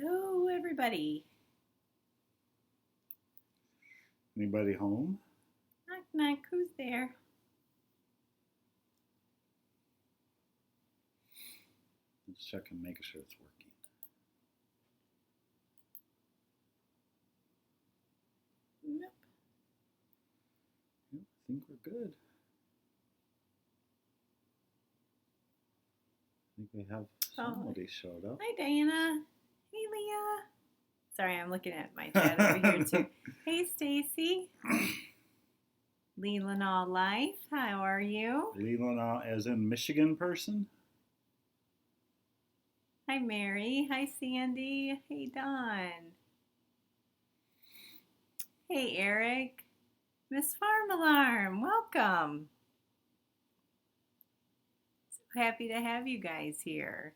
Hello, everybody. Anybody home? Knock, knock. Who's there? Let's check and make sure it's working. Nope. Yep, I think we're good. I think we have somebody showed up. Hi, Diana. Hey, Leah. Sorry, I'm looking at my chat over here, too. Hey, Stacy. Leland All Life. How are you? Leland, as in Michigan person? Hi, Mary. Hi, Sandy. Hey, Dawn. Hey, Eric. Miss Farm Alarm. Welcome. So happy to have you guys here.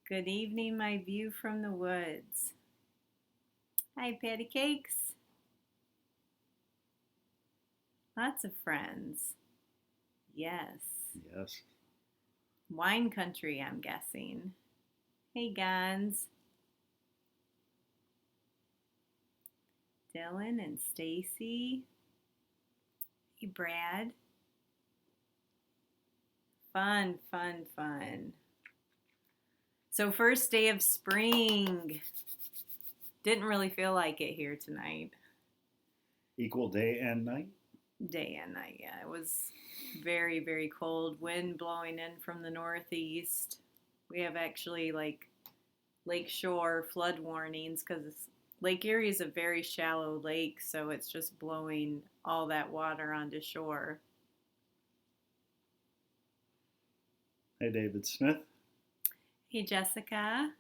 Good evening, my view from the woods. Hi, Patty Cakes. Lots of friends. Yes. Yes. Wine country, I'm guessing. Hey, Gons. Dylan and Stacy. Hey, Brad. Fun, fun, fun. So first day of spring. Didn't really feel like it here tonight. Equal day and night? Day and night, yeah. It was very, very cold. Wind blowing in from the northeast. We have actually like lakeshore flood warnings because Lake Erie is a very shallow lake, so it's just blowing all that water onto shore. Hey, David Smith. Hey, Jessica.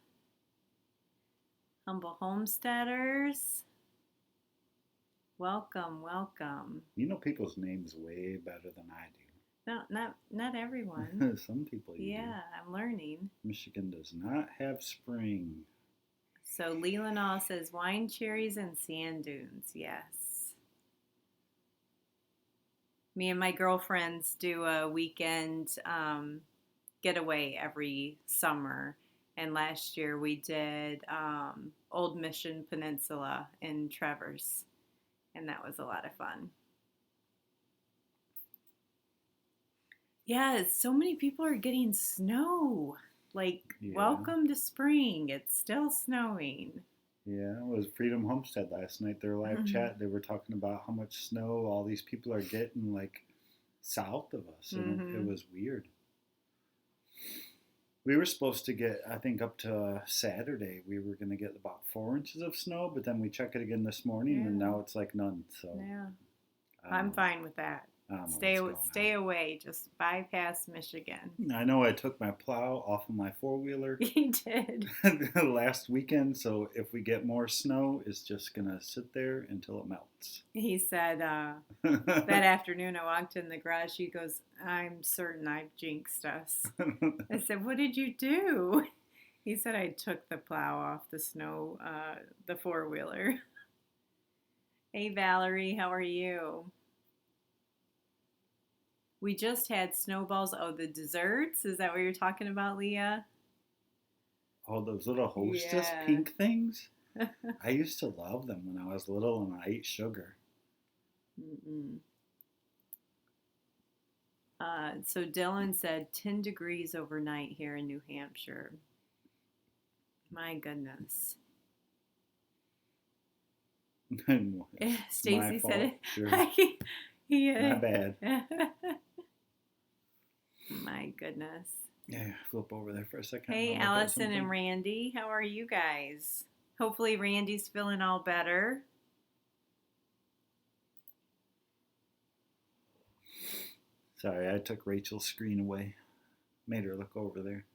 Humble Homesteaders. Welcome, welcome. You know people's names way better than I No, not everyone. do. Some people you Yeah, do. I'm learning. Michigan does not have spring. So Leland says wine, cherries, and sand dunes. Yes. Me and my girlfriends do a weekend getaway every summer. And last year we did Old Mission Peninsula in Traverse. And that was a lot of fun. Yeah, so many people are getting snow. Like, Yeah. Welcome to spring. It's still snowing. Yeah, it was Freedom Homestead last night. Their live chat, they were talking about how much snow all these people are getting, like, south of us. And it was weird. We were supposed to get, I think, up to Saturday, we were going to get about 4 inches of snow, but then we checked it again this morning, and now it's like none. So yeah, I'm fine with that. Stay away. Just bypass Michigan. I know I took my plow off of my four-wheeler. You did. Last weekend, so if we get more snow, it's just going to sit there until it melts. He said that afternoon I walked in the garage. He goes, I'm certain I've jinxed us. I said, what did you do? He said I took the plow off the snow, the four-wheeler. Hey, Valerie, how are you? We just had snowballs. Oh, the desserts? Is that what you're talking about, Leah? Oh, those little Hostess pink things? I used to love them when I was little and I ate sugar. So Dylan said 10 degrees overnight here in New Hampshire. My goodness. Stacy said it. Sure. Yeah. My bad. My goodness. Yeah, flip over there for a second. Hey, Allison and Randy. How are you guys? Hopefully Randy's feeling all better. Sorry, I took Rachel's screen away. Made her look over there.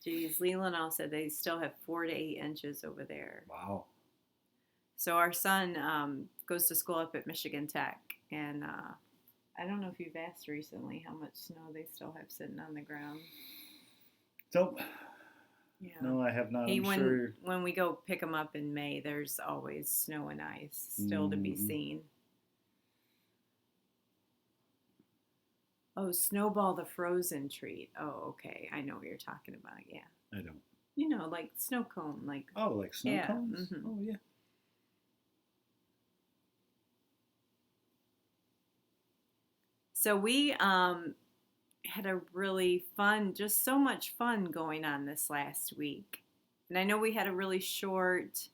Geez, Leland said they still have 4 to 8 inches over there. Wow. So our son goes to school up at Michigan Tech, and I don't know if you've asked recently how much snow they still have sitting on the ground. Nope. Yeah. No, I have not. Sure. When we go pick them up in May, there's always snow and ice still to be seen. Oh, Snowball the frozen treat. Oh, okay. I know what you're talking about. Yeah. I don't. You know, like snow cone, like Oh, like snow yeah. cones? Oh, yeah. So we had a really fun, just so much fun going on this last week. And I know we had a really short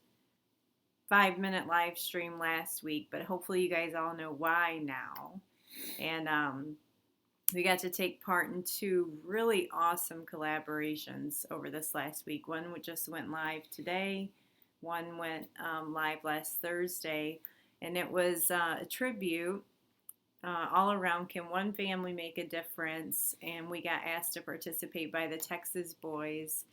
5-minute live stream last week, but hopefully you guys all know why now. And we got to take part in 2 really awesome collaborations over this last week. One just went live today, one went live last Thursday, and it was a tribute. All around, can one family make a difference? And we got asked to participate by the Texas boys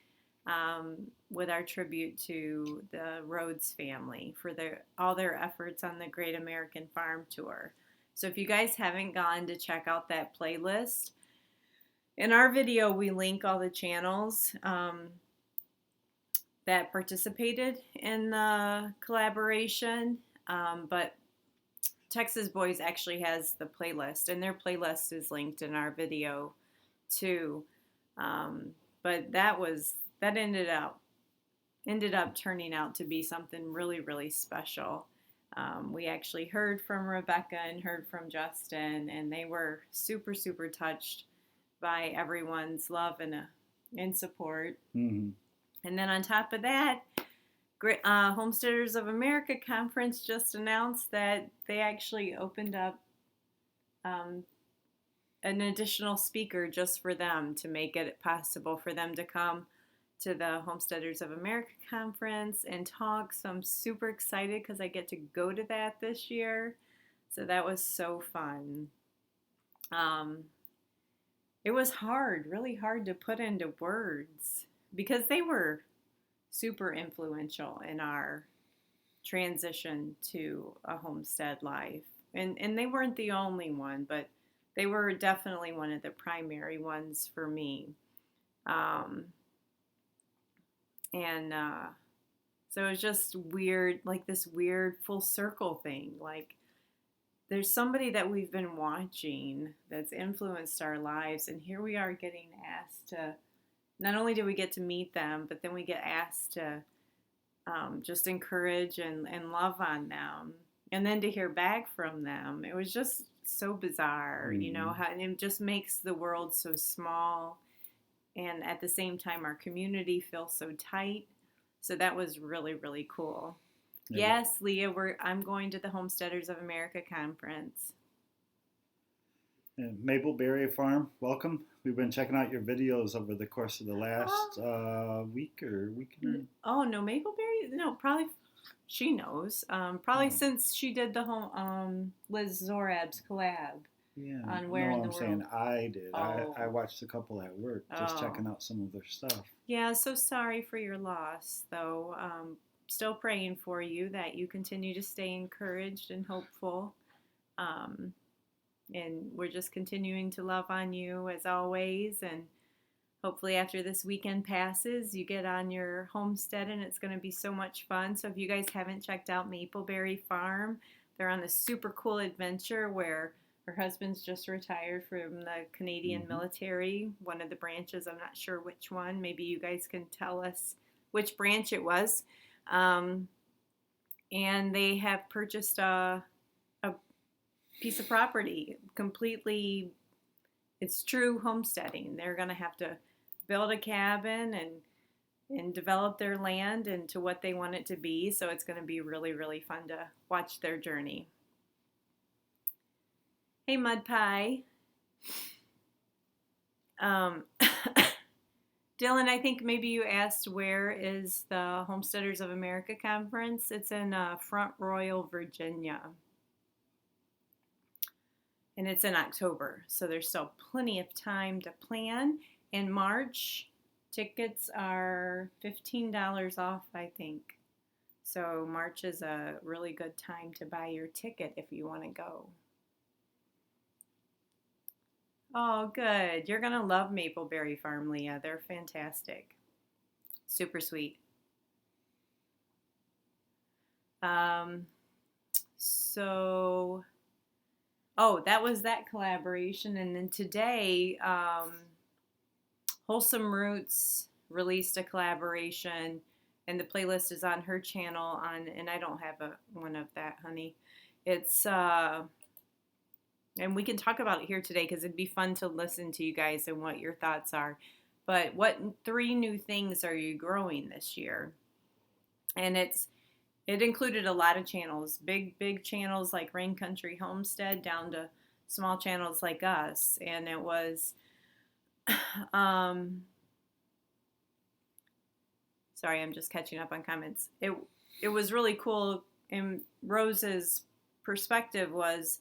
with our tribute to the Rhodes family for all their efforts on the Great American Farm Tour. So if you guys haven't gone to check out that playlist, in our video we link all the channels that participated in the collaboration, but Texas Boys actually has the playlist, and their playlist is linked in our video too. But that ended up turning out to be something really, really special. We actually heard from Rebecca and heard from Justin, and they were super, super touched by everyone's love and support. Mm-hmm. And then on top of that, Homesteaders of America Conference just announced that they actually opened up an additional speaker just for them to make it possible for them to come to the Homesteaders of America Conference and talk. So I'm super excited because I get to go to that this year. So that was so fun. It was hard, really hard to put into words because they were super influential in our transition to a homestead life. And they weren't the only one, but they were definitely one of the primary ones for me. So it was just weird, like this weird full circle thing. Like there's somebody that we've been watching that's influenced our lives, and here we are getting asked to, not only do we get to meet them, but then we get asked to just encourage and love on them. And then to hear back from them, it was just so bizarre, Mm-hmm. you know, how and it just makes the world so small. And at the same time, our community feels so tight. So that was really, really cool. Yeah. Yes, Leah, I'm going to the Homesteaders of America conference. And Mapleberry Farm, welcome. We've been checking out your videos over the course of the last week or week and Oh, no, Mapleberry? No, probably she knows. Probably since she did the Liz Zorab's collab. Yeah, On Where in the World. Saying I did. Oh. I watched a couple at work, just checking out some of their stuff. Yeah, so sorry for your loss, though. Still praying for you that you continue to stay encouraged and hopeful. And we're just continuing to love on you as always. And hopefully after this weekend passes, you get on your homestead and it's going to be so much fun. So if you guys haven't checked out Mapleberry Farm, they're on a super cool adventure where her husband's just retired from the Canadian military, one of the branches. I'm not sure which one. Maybe you guys can tell us which branch it was. And they have purchased a piece of property completely. It's true homesteading. They're going to have to build a cabin and develop their land into what they want it to be. So it's going to be really, really fun to watch their journey. Hey, Mud Pie. Dylan, I think maybe you asked where is the Homesteaders of America conference. It's in Front Royal, Virginia. And it's in October, so there's still plenty of time to plan. In March, tickets are $15 off, I think. So March is a really good time to buy your ticket if you want to go. Oh, good. You're going to love Mapleberry Farm, Leah. They're fantastic. Super sweet. So Oh, that was that collaboration. And then today, Wholesome Roots released a collaboration, and the playlist is on her channel. And I don't have one of that, honey. It's and we can talk about it here today because it'd be fun to listen to you guys and what your thoughts are. But what 3 new things are you growing this year? And it included a lot of channels, big channels like Rain Country Homestead down to small channels like us. And it was sorry, I'm just catching up on comments. It was really cool, and Rose's perspective was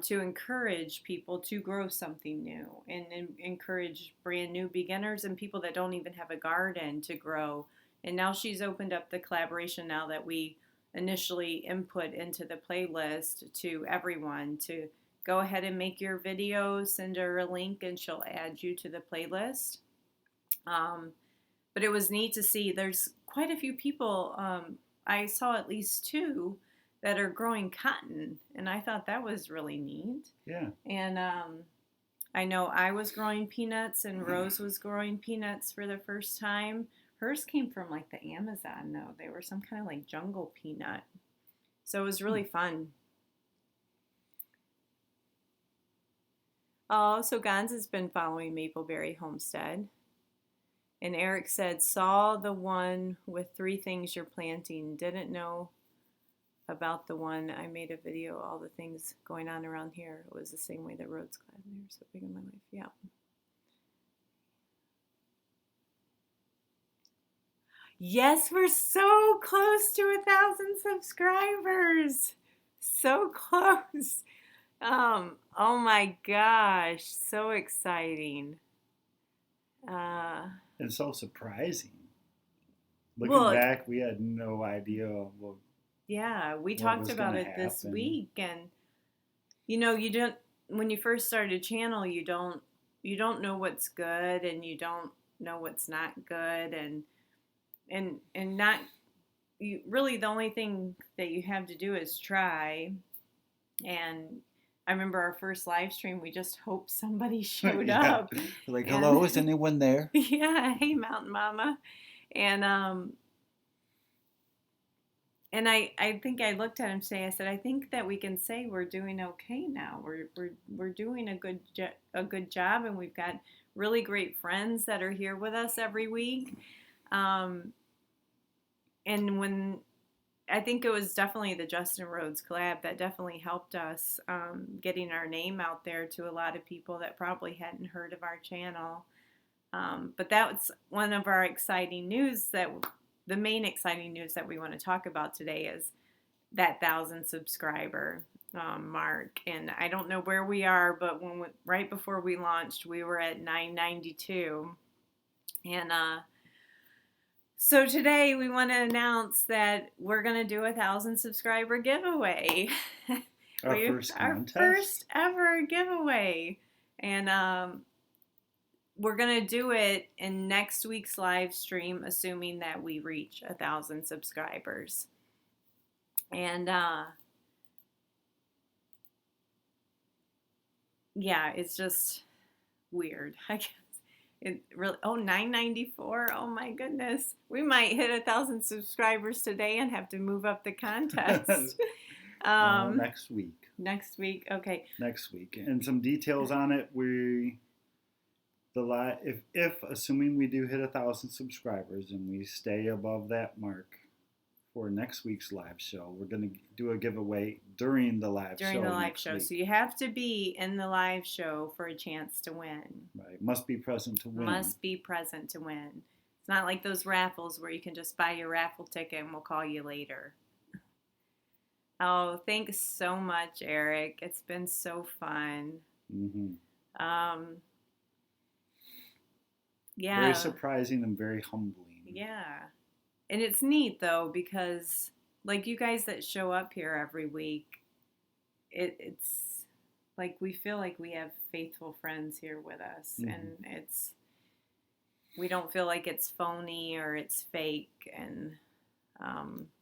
to encourage people to grow something new and encourage brand new beginners and people that don't even have a garden to grow. And now she's opened up the collaboration now that we initially input into the playlist to everyone to go ahead and make your videos, send her a link, and she'll add you to the playlist. But it was neat to see there's quite a few people. I saw at least 2 that are growing cotton, and I thought that was really neat. Yeah. And I know I was growing peanuts, and Rose was growing peanuts for the first time. Hers came from like the Amazon, though. They were some kind of like jungle peanut. So it was really fun. Oh, so Gons has been following Mapleberry Homestead. And Eric said, saw the one with 3 things you're planting. Didn't know about the one. I made a video, all the things going on around here. It was the same way that roads glad. They were so big in my life. Yeah. Yes, we're so close to 1,000 subscribers. So close. Oh my gosh, so exciting. And so surprising. Looking back, we had no idea. Yeah, we talked about it this week, and you know, you don't. When you first start a channel, you don't know what's good, and you don't know what's not good, and not. You really, the only thing that you have to do is try. And I remember our first live stream, we just hoped somebody showed up. Like, hello, is anyone there? Yeah, hey, Mountain Mama. And I think I looked at him today. I said, I think that we can say we're doing okay now. We're doing a good job, and we've got really great friends that are here with us every week. And when I think it was definitely the Justin Rhodes collab that definitely helped us getting our name out there to a lot of people that probably hadn't heard of our channel. But that's one of our exciting news the main exciting news that we want to talk about today is that 1,000 subscriber mark. And I don't know where we are, but right before we launched, we were at 992. And so today we want to announce that we're going to do 1,000 subscriber giveaway. Our first contest? Our first ever giveaway. And we're going to do it in next week's live stream, assuming that we reach 1,000 subscribers. And yeah, it's just weird. I guess it really. Oh, 994. Oh my goodness, we might hit 1,000 subscribers today and have to move up the contest. Next week. Next week, okay. Next week, and some details on it. If assuming we do hit 1,000 subscribers and we stay above that mark for next week's live show, we're going to do a giveaway during the live show. During the live show. So you have to be in the live show for a chance to win. Right. Must be present to win. Must be present to win. It's not like those raffles where you can just buy your raffle ticket and we'll call you later. Oh, thanks so much, Eric. It's been so fun. Mm-hmm. Yeah. Very surprising and very humbling. Yeah. And it's neat, though, because, like, you guys that show up here every week, it's like we feel like we have faithful friends here with us. Mm-hmm. And we don't feel like it's phony or it's fake. And,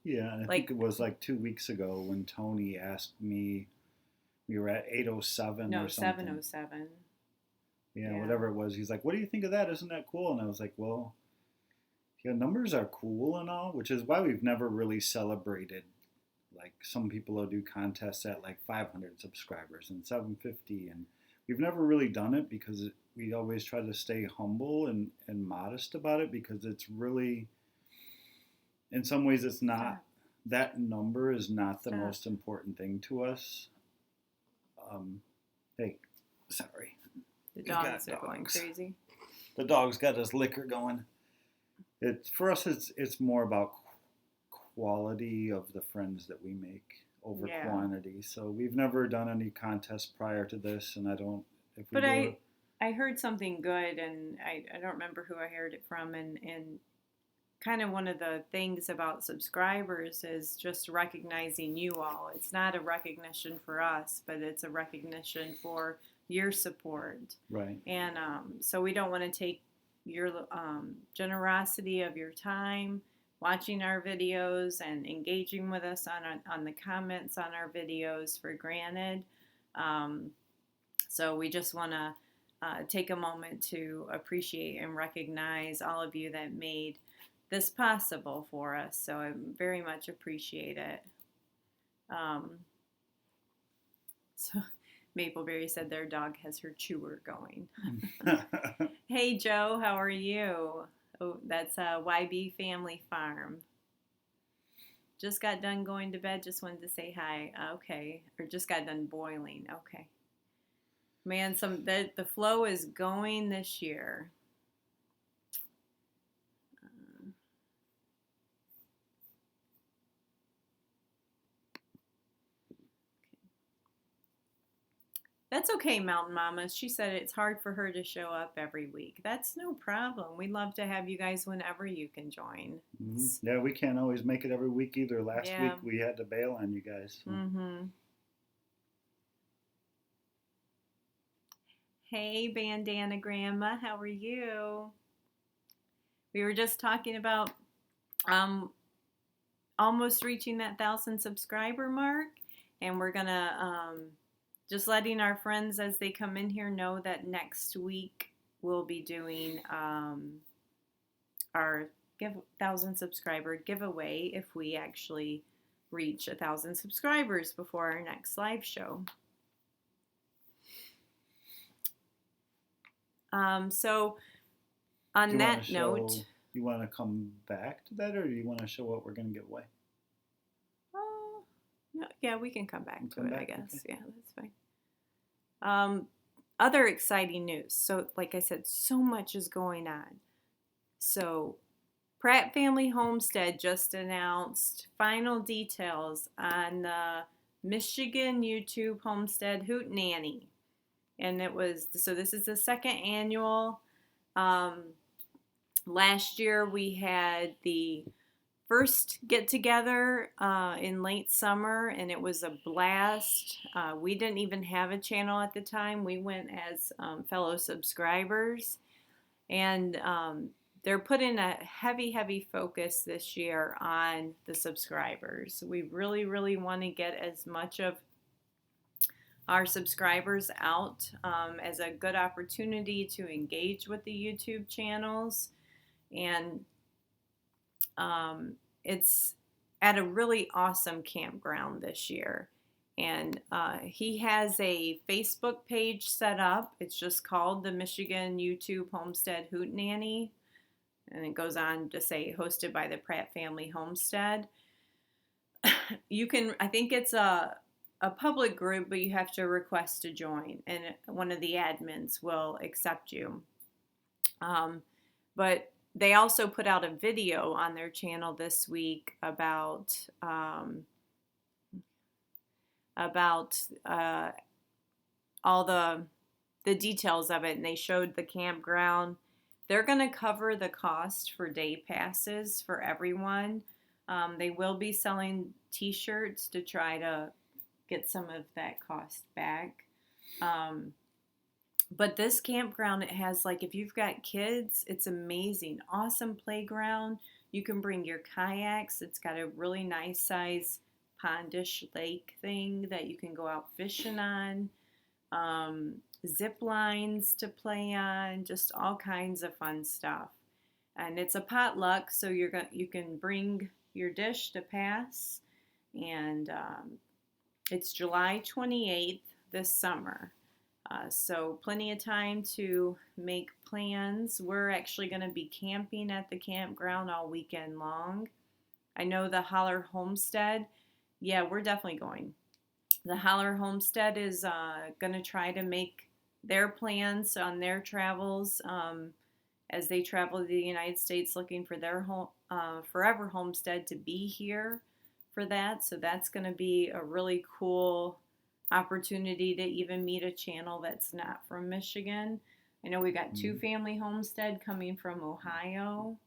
yeah, and I think it was like 2 weeks ago when Tony asked me, We were at 807 No, or something. 707. Yeah, Yeah. whatever it was. He's like, "What do you think of that? Isn't that cool?" And I was like, "Well, yeah, numbers are cool and all," which is why we've never really celebrated. Like some people will do contests at like 500 subscribers and 750, and we've never really done it because we always try to stay humble and modest about it because it's really, in some ways, it's not, that number is not the most important thing to us. Hey, sorry. The dogs are going crazy. The dog's got his liquor going. For us, it's more about quality of the friends that we make over quantity. So we've never done any contests prior to this, and I don't. I heard something good, and I don't remember who I heard it from, and kind of one of the things about subscribers is just recognizing you all. It's not a recognition for us, but it's a recognition for your support. Right. And so we don't want to take your generosity of your time watching our videos and engaging with us on the comments on our videos for granted. So we just want to take a moment to appreciate and recognize all of you that made this possible for us. So I very much appreciate it. So Mapleberry said their dog has her chewer going. Hey Joe, how are you? Oh, that's YB Family Farm. Just got done going to bed. Just wanted to say hi. Okay, or just got done boiling. Okay. Man, the flow is going this year. That's okay, Mountain Mama. She said it's hard for her to show up every week. That's no problem. We'd love to have you guys whenever you can join. Mm-hmm. Yeah, we can't always make it every week either. Last week we had to bail on you guys. So. Mm-hmm. Hey, Bandana Grandma, how are you? We were just talking about almost reaching that 1,000 subscriber mark, and we're gonna just letting our friends as they come in here know that next week we'll be doing our 1,000 subscriber giveaway if we actually reach 1,000 subscribers before our next live show. So on that note, you want to come back to that, or do you want to show what we're going to give away? No, yeah, we can come back to it, I guess. Okay. Yeah, that's fine. Other exciting news. So, like I said, so much is going on. So, Pratt Family Homestead just announced final details on the Michigan YouTube Homestead hootenanny. And this is the second annual. Last year we had the first get together in late summer, and it was a blast. We didn't even have a channel at the time. We went as fellow subscribers, and they're putting a heavy focus this year on the subscribers. We really want to get as much of our subscribers out as a good opportunity to engage with the YouTube channels. And it's at a really awesome campground this year. And he has a Facebook page set up. It's just called the Michigan YouTube Homestead Hootenanny. And it goes on to say hosted by the Pratt Family Homestead. You can, I think it's a public group, but you have to request to join, and one of the admins will accept you. But they also put out a video on their channel this week about all the details of it, and they showed the campground. They're going to cover the cost for day passes for everyone. They will be selling t-shirts to try to get some of that cost back. But this campground, it has, like, if you've got kids, it's amazing. Awesome playground. You can bring your kayaks. It's got a really nice size pondish lake thing that you can go out fishing on, zip lines to play on, just all kinds of fun stuff. And it's a potluck, so you can bring your dish to pass, and it's July 28th this summer. So plenty of time to make plans. We're actually going to be camping at the campground all weekend long. I know the Holler Homestead. Yeah, we're definitely going. The Holler Homestead is going to try to make their plans on their travels as they travel to the United States looking for their forever homestead to be here for that. So that's going to be a really cool opportunity to even meet a channel that's not from Michigan. I know we got Two Family Homestead coming from Ohio.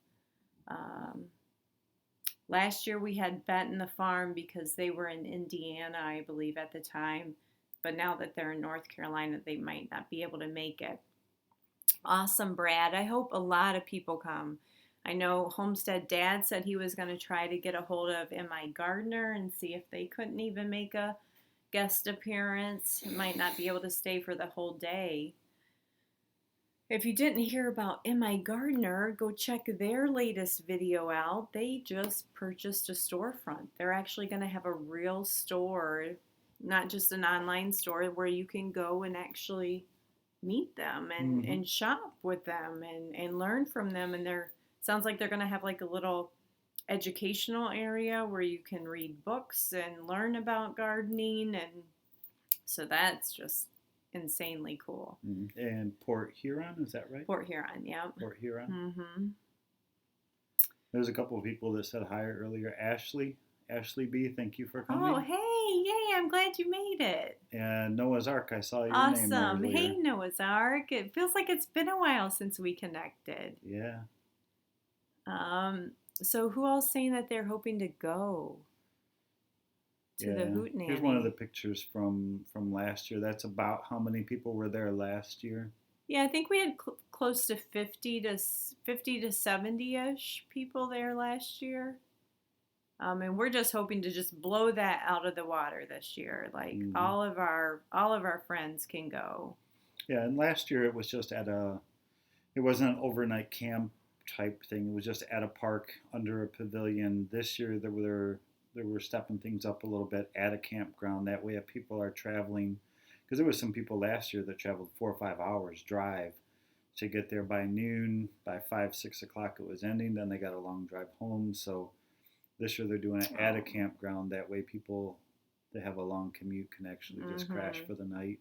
Last year we had Bet in the Farm because they were in Indiana, I believe, at the time. But now that they're in North Carolina, they might not be able to make it. Awesome, Brad. I hope a lot of people come. I know Homestead Dad said he was going to try to get a hold of M.I. Gardner and see if they couldn't even make a guest appearance. Might not be able to stay for the whole day. If you didn't hear about M.I. Gardner, go check their latest video out. They just purchased a storefront. They're actually going to have a real store, not just an online store, where you can go and actually meet them and shop with them and learn from them. And sounds like they're going to have like a little educational area where you can read books and learn about gardening, and so that's just insanely cool. And Port Huron, is that right? Port Huron, yeah. Port Huron. There's a couple of people that said hi earlier. Ashley B, thank you for coming. Oh, hey, yay, I'm glad you made it. And Noah's Ark, I saw your name Awesome. earlier. Hey, Noah's Ark. It feels like it's been a while since we connected. Yeah. So who else saying that they're hoping to go to the hootenanny? Here's one of the pictures from last year. That's about how many people were there last year. Yeah, I think we had close to 50 to 70-ish people there last year. And we're just hoping to just blow that out of the water this year. Like all of our friends can go. Yeah, and last year it was just it wasn't an overnight camp type thing. It was just at a park under a pavilion. This year they were stepping things up a little bit at a campground. That way if people are traveling, because there was some people last year that traveled 4 or 5 hours drive to get there by noon. By 5, 6 o'clock it was ending. Then they got a long drive home. So this year they're doing it at a campground. That way people that have a long commute can actually just crash for the night.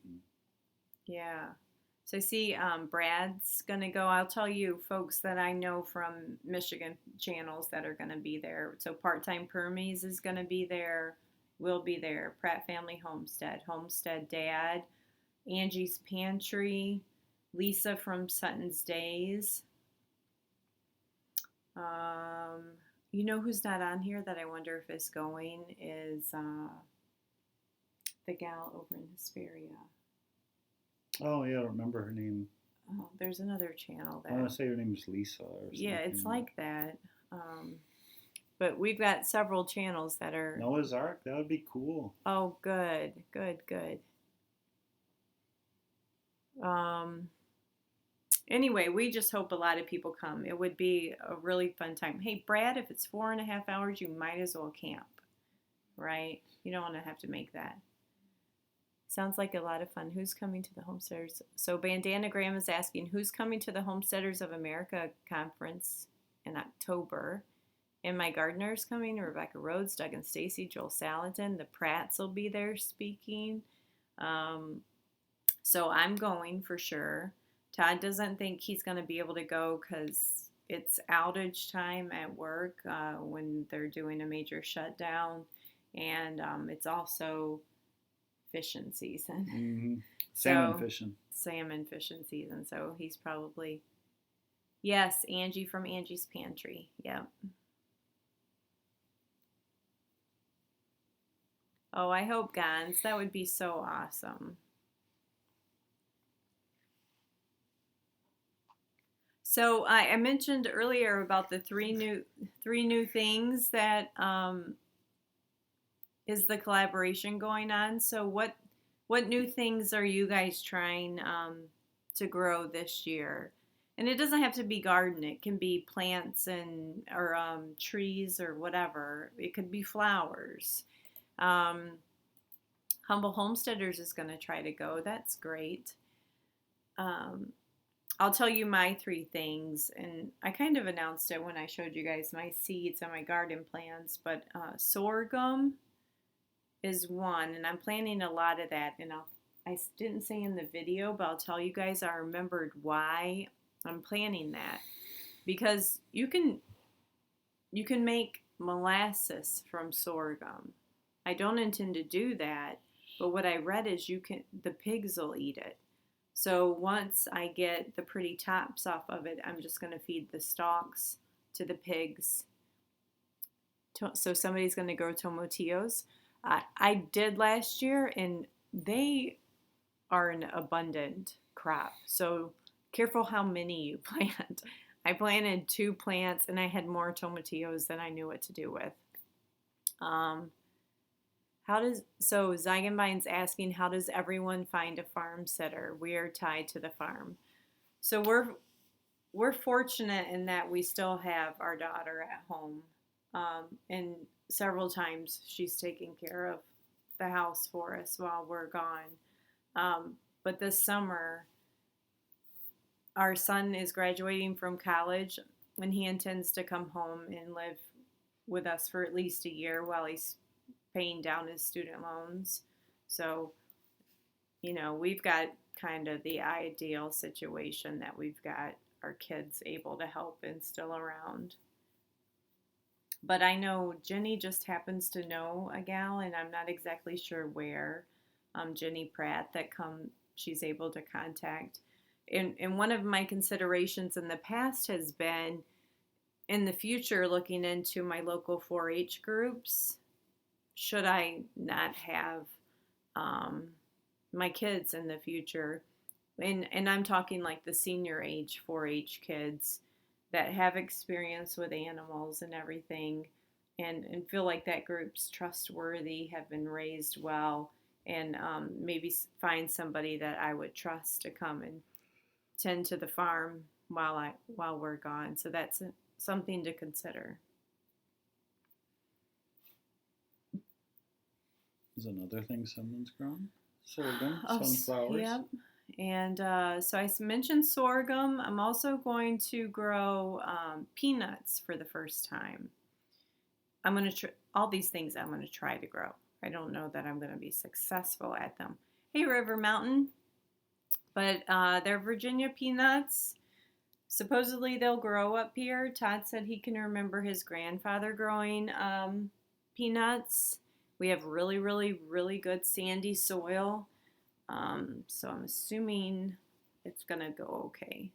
Yeah. So I see Brad's going to go. I'll tell you folks that I know from Michigan channels that are going to be there. So Part-Time Permies is going to be there. We'll be there. Pratt Family Homestead. Homestead Dad. Angie's Pantry. Lisa from Sutton's Days. You know who's not on here that I wonder if is going is the gal over in Hesperia. Oh, yeah, I don't remember her name. Oh, there's another channel that... I want to say her name is Lisa or something. Yeah, it's like that. But we've got several channels that are... Noah's Ark? That would be cool. Oh, good. Anyway, we just hope a lot of people come. It would be a really fun time. Hey, Brad, if it's 4.5 hours, you might as well camp, right? You don't want to have to make that. Sounds like a lot of fun. Who's coming to the Homesteaders? So Bandana Graham is asking, who's coming to the Homesteaders of America conference in October? M.I. Gardner's coming, Rebecca Rhodes, Doug and Stacy, Joel Salatin. The Pratts will be there speaking. So I'm going for sure. Todd doesn't think he's going to be able to go because it's outage time at work when they're doing a major shutdown. And it's also fishing season. Salmon fishing. Salmon fishing season. So he's probably, yes, Angie from Angie's Pantry. Yep. Oh, I hope Gans. That would be so awesome. So I mentioned earlier about the three new things that is the collaboration going on. So what new things are you guys trying to grow this year? And it doesn't have to be garden. It can be plants and or trees or whatever. It could be flowers. Um, Humble Homesteaders is going to try to go. That's great. Um, I'll tell you my three things, and I kind of announced it when I showed you guys my seeds and my garden plans. But sorghum is one, and I'm planting a lot of that. And I didn't say in the video, but I'll tell you guys I remembered why I'm planning that, because you can make molasses from sorghum. I don't intend to do that, but what I read is the pigs will eat it. So once I get the pretty tops off of it, I'm just going to feed the stalks to the pigs. So somebody's going to grow tomatillos. I did last year, and they are an abundant crop. So careful how many you plant. I planted 2 plants, and I had more tomatillos than I knew what to do with. Zygenbine's asking, how does everyone find a farm sitter? We are tied to the farm. So we're fortunate in that we still have our daughter at home. And several times she's taken care of the house for us while we're gone. But this summer, our son is graduating from college, and he intends to come home and live with us for at least a year while he's paying down his student loans. So, we've got kind of the ideal situation that we've got our kids able to help and still around. But I know Jenny just happens to know a gal, and I'm not exactly sure where. Jenny Pratt she's able to contact. And one of my considerations in the past has been, in the future, looking into my local 4-H groups. Should I not have my kids in the future? And I'm talking like the senior age 4-H kids that have experience with animals and everything, and feel like that group's trustworthy, have been raised well, and maybe find somebody that I would trust to come and tend to the farm while we're gone. So that's something to consider. Is another thing someone's grown? Sorghum, sunflowers. Yep. And so I mentioned sorghum. I'm also going to grow peanuts for the first time. I'm going to all these things I'm going to try to grow. I don't know that I'm going to be successful at them. Hey, River Mountain. But they're Virginia peanuts. Supposedly they'll grow up here. Todd said he can remember his grandfather growing peanuts. We have really, really, really good sandy soil. So I'm assuming it's going to go okay.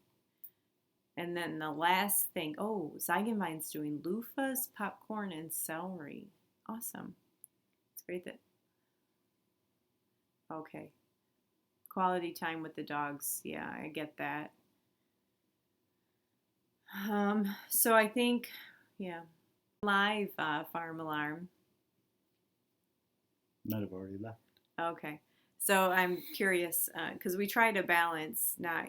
And then the last thing, Zygenbine's doing loofahs, popcorn, and celery. Awesome. It's great that... Okay. Quality time with the dogs. Yeah, I get that. So I think, live farm alarm. Might have already left. Okay. So I'm curious, because we try to balance not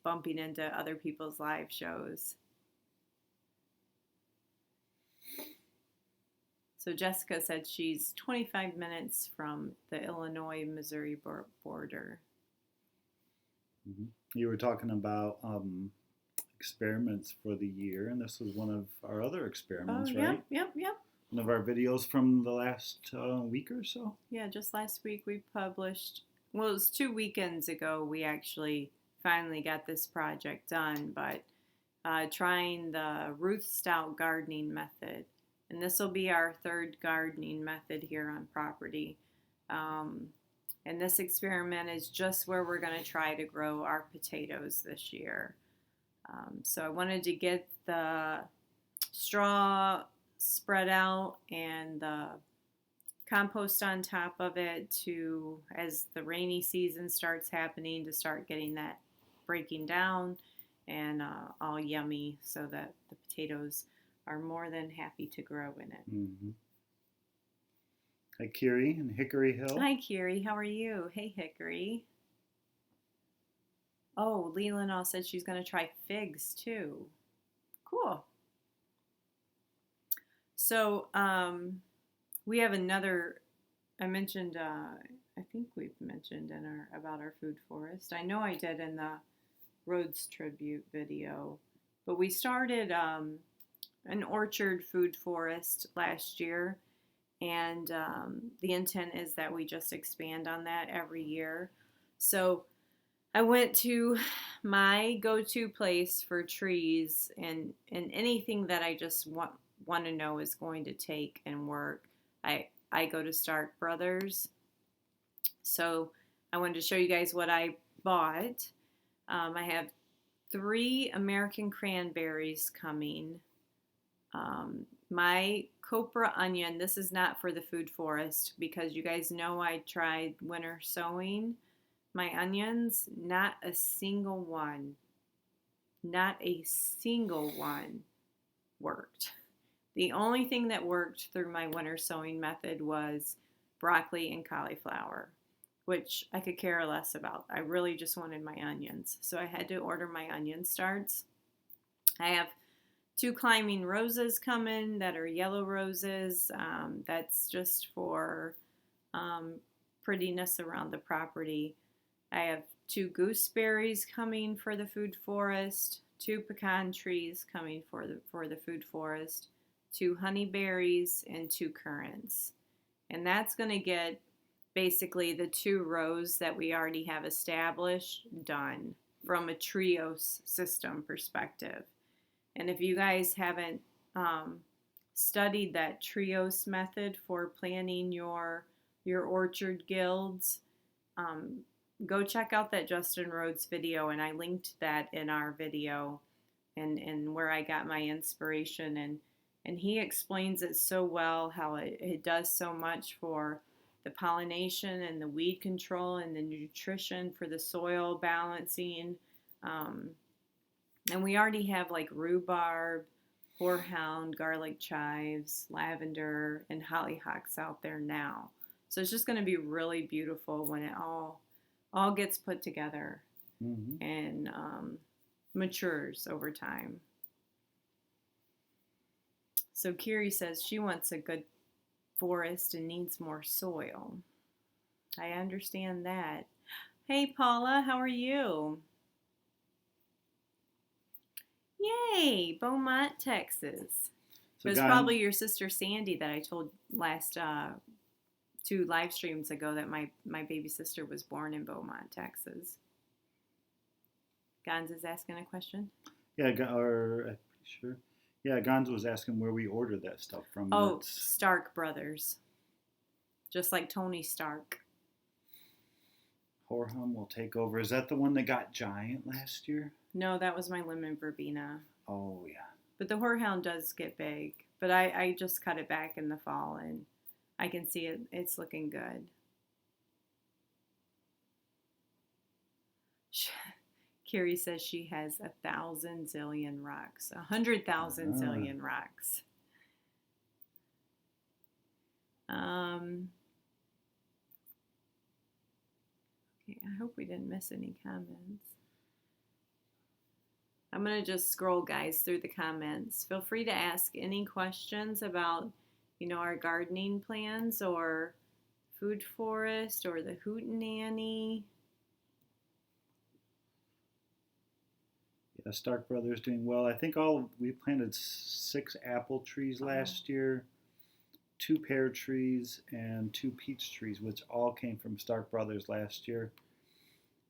bumping into other people's live shows. So Jessica said she's 25 minutes from the Illinois-Missouri border. Mm-hmm. You were talking about experiments for the year, and this was one of our other experiments, right? Yep. One of our videos from the last week or so. Yeah, just last week we published, well, it was 2 weekends ago we actually finally got this project done, but trying the Ruth Stout gardening method. And this will be our 3rd gardening method here on property. And this experiment is just where we're going to try to grow our potatoes this year. So I wanted to get the straw spread out and the compost on top of it to, as the rainy season starts happening, to start getting that breaking down and all yummy so that the potatoes are more than happy to grow in it. Mm-hmm. Hi, Kiri in Hickory Hill. Hi, Kiri. How are you? Hey, Hickory. Oh, Leland all said she's going to try figs too. Cool. So, we have another. I mentioned. I think we've mentioned about our food forest. I know I did in the Rhodes Tribute video, but we started an orchard food forest last year, and the intent is that we just expand on that every year. So I went to my go-to place for trees and anything that I just want to know is going to take and work. I go to Stark Brothers. So I wanted to show you guys what I bought. I have 3 American cranberries coming. My copra onion, this is not for the food forest because you guys know I tried winter sowing my onions. Not a single one worked. The only thing that worked through my winter sowing method was broccoli and cauliflower, which I could care less about. I really just wanted my onions. So I had to order my onion starts. I have 2 climbing roses coming that are yellow roses. That's just for prettiness around the property. I have 2 gooseberries coming for the food forest, 2 pecan trees coming for the food forest, 2 honeyberries, and 2 currants. And that's going to get basically the 2 rows that we already have established done from a trios system perspective. And if you guys haven't studied that trios method for planning your orchard guilds, go check out that Justin Rhodes video, and I linked that in our video and where I got my inspiration, and he explains it so well, how it does so much for the pollination and the weed control and the nutrition for the soil balancing. And we already have like rhubarb, horehound, garlic chives, lavender, and hollyhocks out there now. So it's just going to be really beautiful when it all gets put together and matures over time. So Kiri says she wants a good forest and needs more soil. I understand that. Hey Paula, how are you? Yay, Beaumont, Texas. So it was probably your sister Sandy that I told last 2 live streams ago that my baby sister was born in Beaumont, Texas. Gons is asking a question? Yeah, I'm pretty sure. Yeah, Gons was asking where we ordered that stuff from. Oh, Stark Brothers. Just like Tony Stark. Horham will take over. Is that the one that got giant last year? No, that was my lemon verbena. Oh, yeah. But the horehound does get big. But I just cut it back in the fall, and I can see it's looking good. Carrie says she has 1,000 zillion rocks. 100,000 zillion rocks. Okay, I hope we didn't miss any comments. I'm going to just scroll, guys, through the comments. Feel free to ask any questions about, our gardening plans or food forest or the hootenanny. Yeah, Stark Brothers doing well. I think we planted 6 apple trees last year, 2 pear trees, and 2 peach trees, which all came from Stark Brothers last year.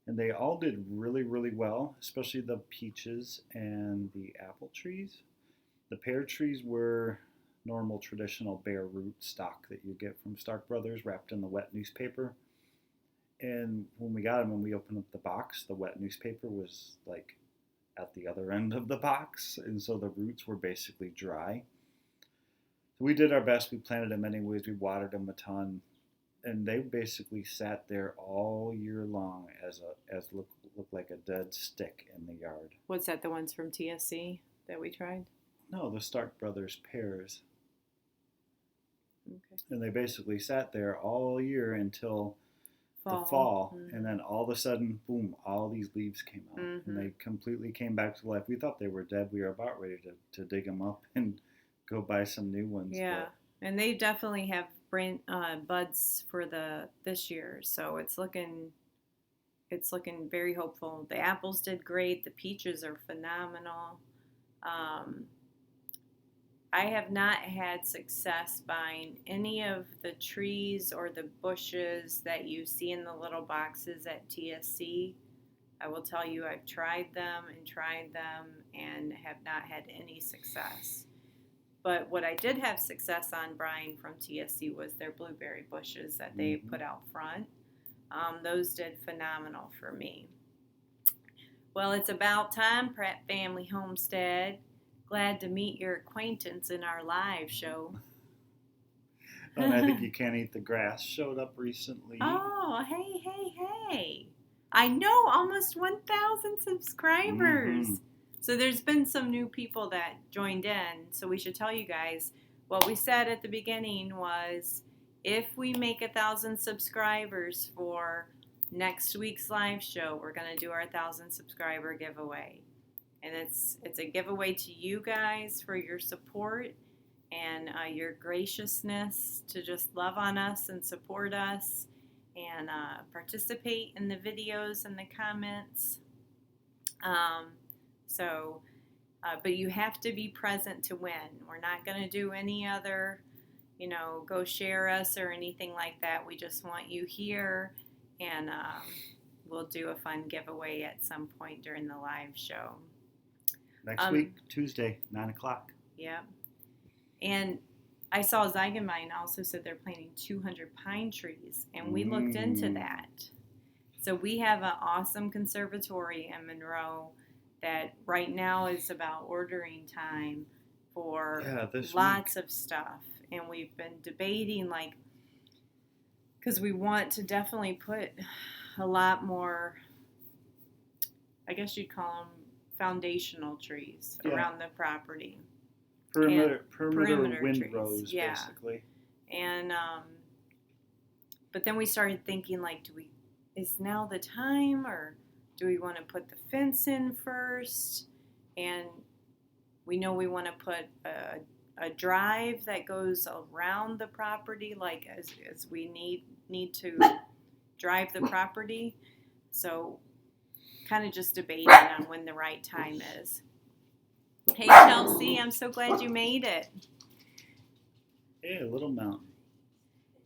And they all did really, really well, especially the peaches and the apple trees. The pear trees were normal traditional bare root stock that you get from Stark Brothers wrapped in the wet newspaper. And when we got them, when we opened up the box, the wet newspaper was like at the other end of the box, and so the roots were basically dry. So we did our best. We planted them anyways. We watered them a ton, and they basically sat there all year long as looked like a dead stick in the yard. What's that? The ones from TSC that we tried? No, the Stark Brothers pears. Okay. And they basically sat there all year until the Fall. fall, Mhm. and then all of a sudden, boom, all these leaves came out, and they completely came back to life. We thought they were dead. We were about ready to dig them up and go buy some new ones. Yeah, and they definitely have buds for this year, so it's looking very hopeful. The apples did great. The peaches are phenomenal. Um, I have not had success buying any of the trees or the bushes that you see in the little boxes at TSC. I will tell you, I've tried them and have not had any success. But what I did have success on buying from TSC was their blueberry bushes that they put out front. Those did phenomenal for me. Well, it's about time, Pratt Family Homestead. Glad to meet your acquaintance in our live show. And I think You Can't Eat the Grass showed up recently. Oh, hey. I know, almost 1,000 subscribers. Mm-hmm. So there's been some new people that joined in. So we should tell you guys, what we said at the beginning was, if we make 1,000 subscribers for next week's live show, we're going to do our 1,000 subscriber giveaway. And it's a giveaway to you guys for your support and your graciousness to just love on us and support us and participate in the videos and the comments. But you have to be present to win. We're not going to do any other, go share us or anything like that. We just want you here, and we'll do a fun giveaway at some point during the live show. Next week, Tuesday, 9 o'clock. Yep. And I saw Zygamine also said they're planting 200 pine trees, and we looked into that. So we have an awesome conservatory in Monroe that right now is about ordering time for lots of stuff. And we've been debating, because we want to definitely put a lot more, I guess you'd call them foundational trees around the property. Perimeter windrows, yeah. basically. And but then we started thinking, is now the time, or do we want to put the fence in first? And we know we want to put a drive that goes around the property, as we need to drive the property. So kind of just debating on when the right time is. Hey, Chelsea, I'm so glad you made it. Yeah, Little Mountain.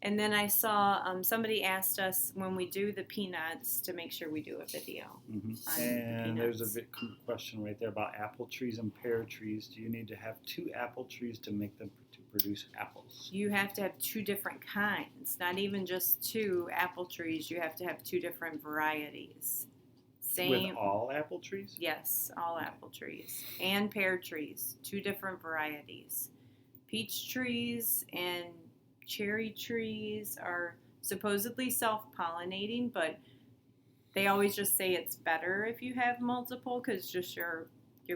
And then I saw somebody asked us when we do the peanuts to make sure we do a video. Mm-hmm. And there's a question right there about apple trees and pear trees. Do you need to have 2 apple trees to make them to produce apples? You have to have 2 different kinds, not even just 2 apple trees. You have to have 2 different varieties. With all apple trees? Yes, all apple trees. And pear trees, 2 different varieties. Peach trees and cherry trees are supposedly self-pollinating, but they always just say it's better if you have multiple, because just your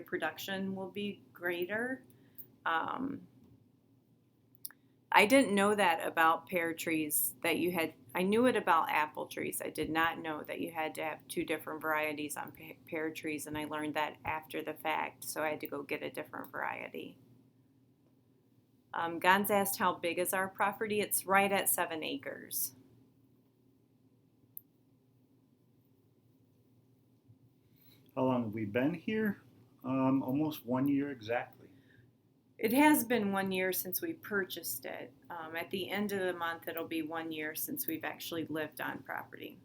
production will be greater. I didn't know that about pear trees, I knew it about apple trees. I did not know that you had to have 2 different varieties on pear trees, and I learned that after the fact, so I had to go get a different variety. Gonz asked how big is our property. It's right at 7 acres. How long have we been here? Almost 1 year exactly. It has been 1 year since we purchased it. At the end of the month, it'll be 1 year since we've actually lived on property.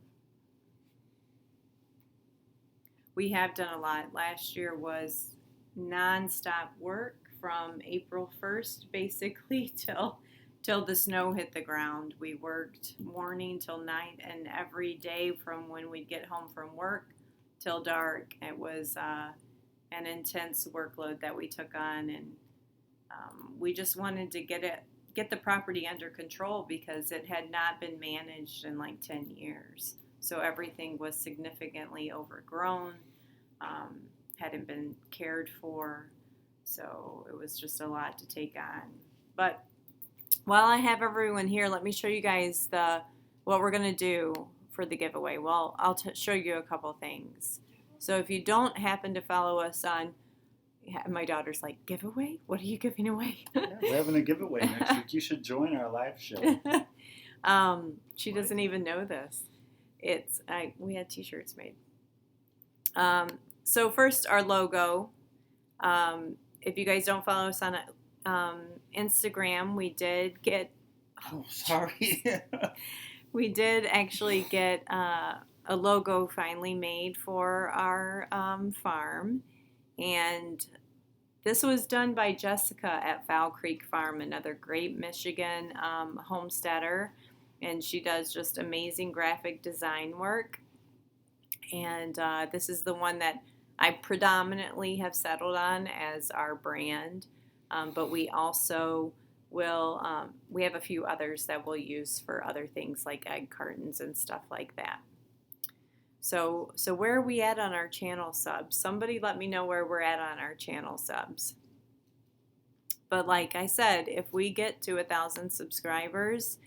We have done a lot. Last year was nonstop work from April 1st, basically, till the snow hit the ground. We worked morning till night, and every day from when we'd get home from work till dark. It was an intense workload that we took on, and we just wanted to get the property under control because it had not been managed in 10 years. So everything was significantly overgrown, hadn't been cared for. So it was just a lot to take on. But while I have everyone here, let me show you guys what we're going to do for the giveaway. Well, I'll show you a couple things. So if you don't happen to follow us on, my daughter's like, giveaway? What are you giving away? Yeah, we're having a giveaway next week. You should join our live show. She doesn't even know this. We had t-shirts made. So first, our logo. If you guys don't follow us on Instagram, we did get. Oh, sorry. We did actually get a logo finally made for our farm, and this was done by Jessica at Fowl Creek Farm, another great Michigan homesteader, and she does just amazing graphic design work. And this is the one that I predominantly have settled on as our brand, but we also will, we have a few others that we'll use for other things like egg cartons and stuff like that. So where are we at on our channel subs? Somebody let me know where we're at on our channel subs. But like I said, if we get to 1,000 subscribers,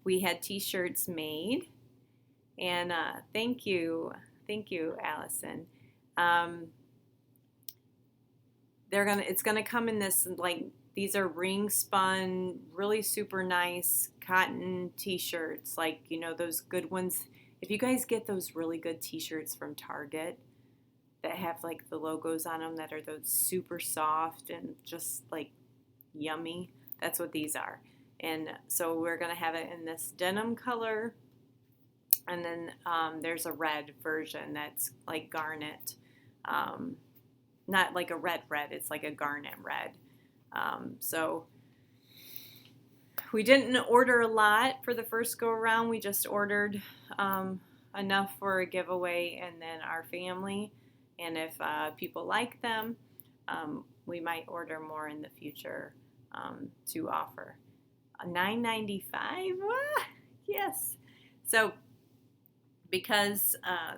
we had t-shirts made. And thank you, Allison. It's gonna come in this, like, these are ring spun, really super nice cotton t-shirts, like, you know, those good ones. If you guys get those really good t-shirts from Target that have like the logos on them that are those super soft and just like yummy, that's what these are. And so we're gonna have it in this denim color, and then there's a red version that's like garnet, not like a red, it's like a garnet red. So we didn't order a lot for the first go around. We just ordered enough for a giveaway and then our family. And if people like them, we might order more in the future to offer. $9.95? Yes. So because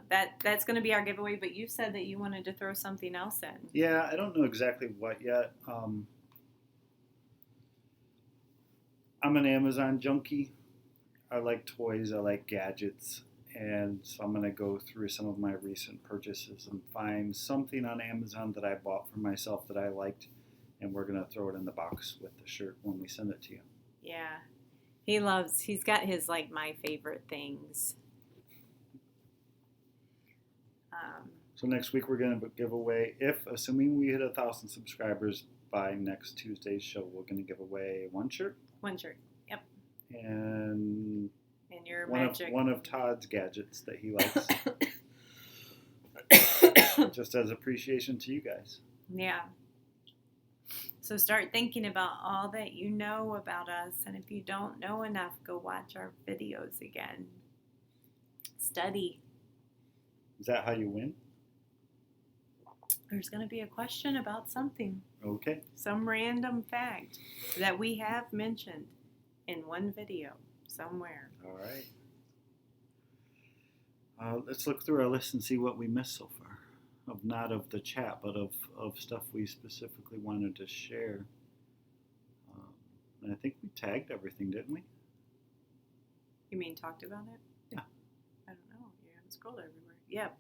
that's going to be our giveaway, but you said that you wanted to throw something else in. Yeah, I don't know exactly what yet. I'm an Amazon junkie. I like toys, I like gadgets, and so I'm going to go through some of my recent purchases and find something on Amazon that I bought for myself that I liked, and we're going to throw it in the box with the shirt when we send it to you. Yeah. He's got his, like, my favorite things. So next week we're going to give away, assuming we hit 1,000 subscribers by next Tuesday's show, we're going to give away one shirt. One shirt, yep. And your one of Todd's gadgets that he likes. Just as appreciation to you guys. Yeah. So start thinking about all that you know about us, and if you don't know enough, go watch our videos again. Study. Is that how you win? There's going to be a question about something. Okay. Some random fact that we have mentioned in one video somewhere. All right. Let's look through our list and see what we missed so far. Not of the chat, but of stuff we specifically wanted to share. And I think we tagged everything, didn't we? You mean talked about it? Yeah. I don't know. You haven't scrolled everywhere. Yep.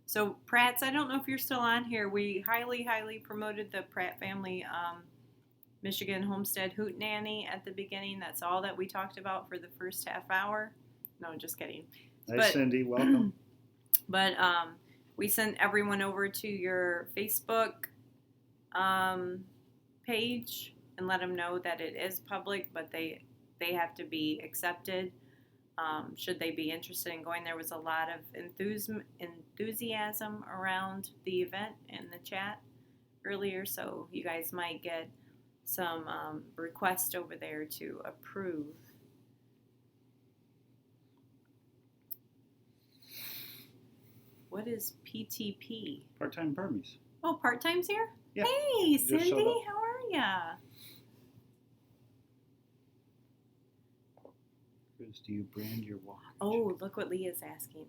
So Pratt's, I don't know if you're still on here. We highly promoted the Pratt family Michigan Homestead hootenanny at the beginning. That's all that we talked about for the first half hour. No, just kidding. Nice, Cindy. Welcome. But we sent everyone over to your Facebook page and let them know that it is public, but they have to be accepted. Should they be interested in going? There was a lot of enthusiasm around the event in the chat earlier, so you guys might get some requests over there to approve. What is PTP? Part-time Burmese. Oh, part-time's here? Yeah. Hey, Cindy, how are ya? Do you brand your walk? Oh, look what Leah's asking.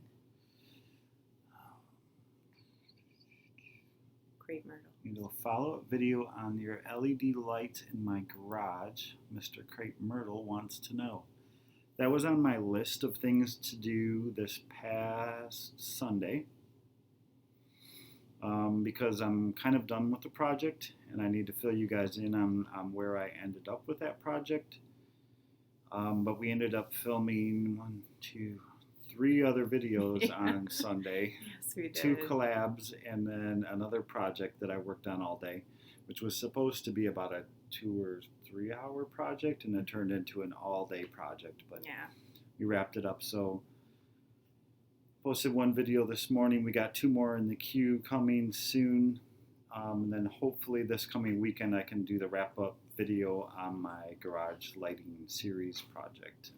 Crepe Myrtle. You know, follow-up video on your LED lights in my garage. Mr. Crepe Myrtle wants to know. That was on my list of things to do this past Sunday. Because I'm kind of done with the project and I need to fill you guys in on where I ended up with that project. But we ended up filming 3 other videos on Sunday. Yes, we did. 2 collabs and then another project that I worked on all day, which was supposed to be about a 2 or 3 hour project, and it turned into an all-day project. But yeah, we wrapped it up. So posted 1 video this morning. We got 2 more in the queue coming soon. And then hopefully this coming weekend I can do the wrap-up video on my garage lighting series project.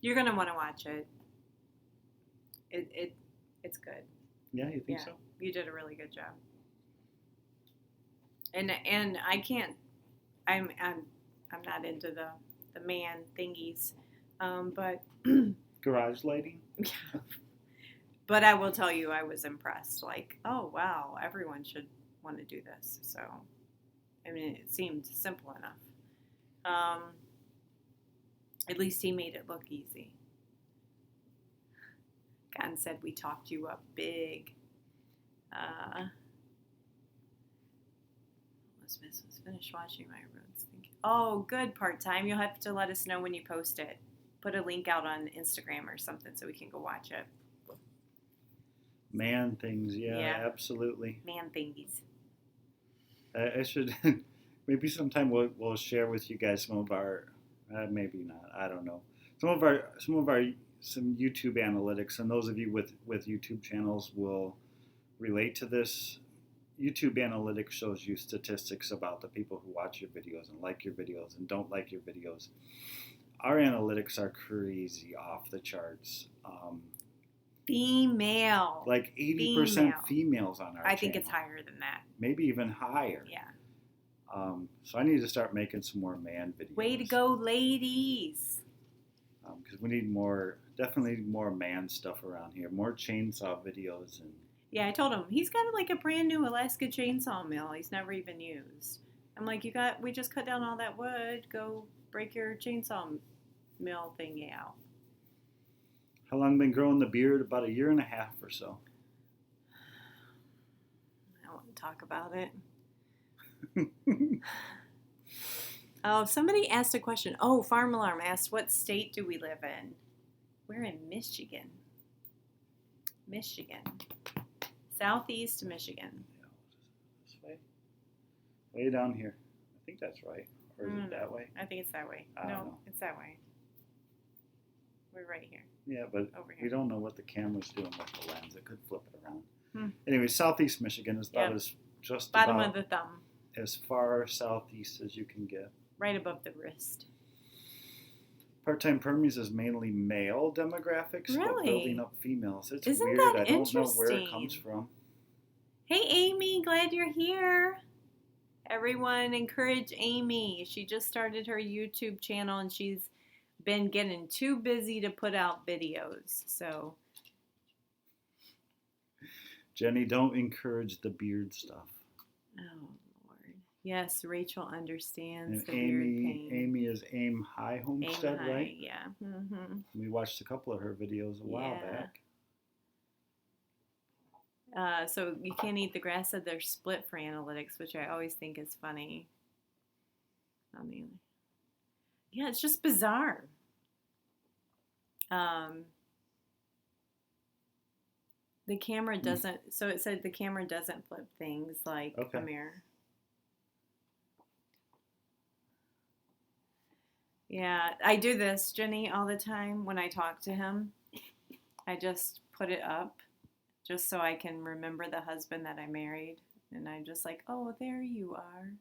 You're gonna want to watch it. It's good. Yeah, you think so? You did a really good job. And I can't. I'm not into the man thingies, but Garage lighting. But I will tell you, I was impressed. Like, oh wow, everyone should want to do this. So, I mean, it seemed simple enough. At least he made it look easy. God said we talked you up big. Elizabeth was finished watching my roads. Oh, good, part-time. You'll have to let us know when you post it. Put a link out on Instagram or something so we can go watch it. Man things, yeah. Absolutely. Man thingies. I should maybe sometime we'll share with you guys some of our maybe not, I don't know, some YouTube analytics, and those of you with YouTube channels will relate to this. YouTube analytics shows you statistics about the people who watch your videos and like your videos and don't like your videos. Our analytics are crazy, off the charts. Female. Like 80% females on our channel. I think it's higher than that. Maybe even higher. Yeah. So I need to start making some more man videos. Way to go, ladies. Because we need definitely more man stuff around here. More chainsaw videos. And yeah, I told him, he's got like a brand new Alaska chainsaw mill he's never even used. I'm like, we just cut down all that wood. Go break your chainsaw mill thingy out. How long been growing the beard? About 1.5 years or so. I don't want to talk about it. Oh, somebody asked a question. Oh, Farm Alarm asked, what state do we live in? We're in Michigan. Michigan. Southeast Michigan. This way? Way down here. I think that's right. Or is it that way? I think it's that way. I don't know. It's that way. We're right here. Yeah, but over here. We don't know what the camera's doing with the lens. It could flip it around. Anyway, Southeast Michigan is about bottom of the thumb. As far southeast as you can get. Right above the wrist. Part-time permies is mainly male demographics, but building up females. It's Isn't weird. That I don't know where it interesting? comes from. Hey, Amy, glad you're here. Everyone, encourage Amy. She just started her YouTube channel, and she's been getting too busy to put out videos. So, Jenny, don't encourage the beard stuff. oh Lord, yes, Rachel understands And the beard pain. Amy is Aim High Homestead, Aim high, right? yeah. Mm-hmm. We watched a couple of her videos a while back. So you can't eat the grass, said they're split for analytics, which I always think is funny. I mean, yeah, it's just bizarre. The camera doesn't, so it said the camera doesn't flip things like a mirror. Yeah, I do this, Jenny, all the time when I talk to him. I just put it up just so I can remember the husband that I married. And I'm just like, oh, there you are.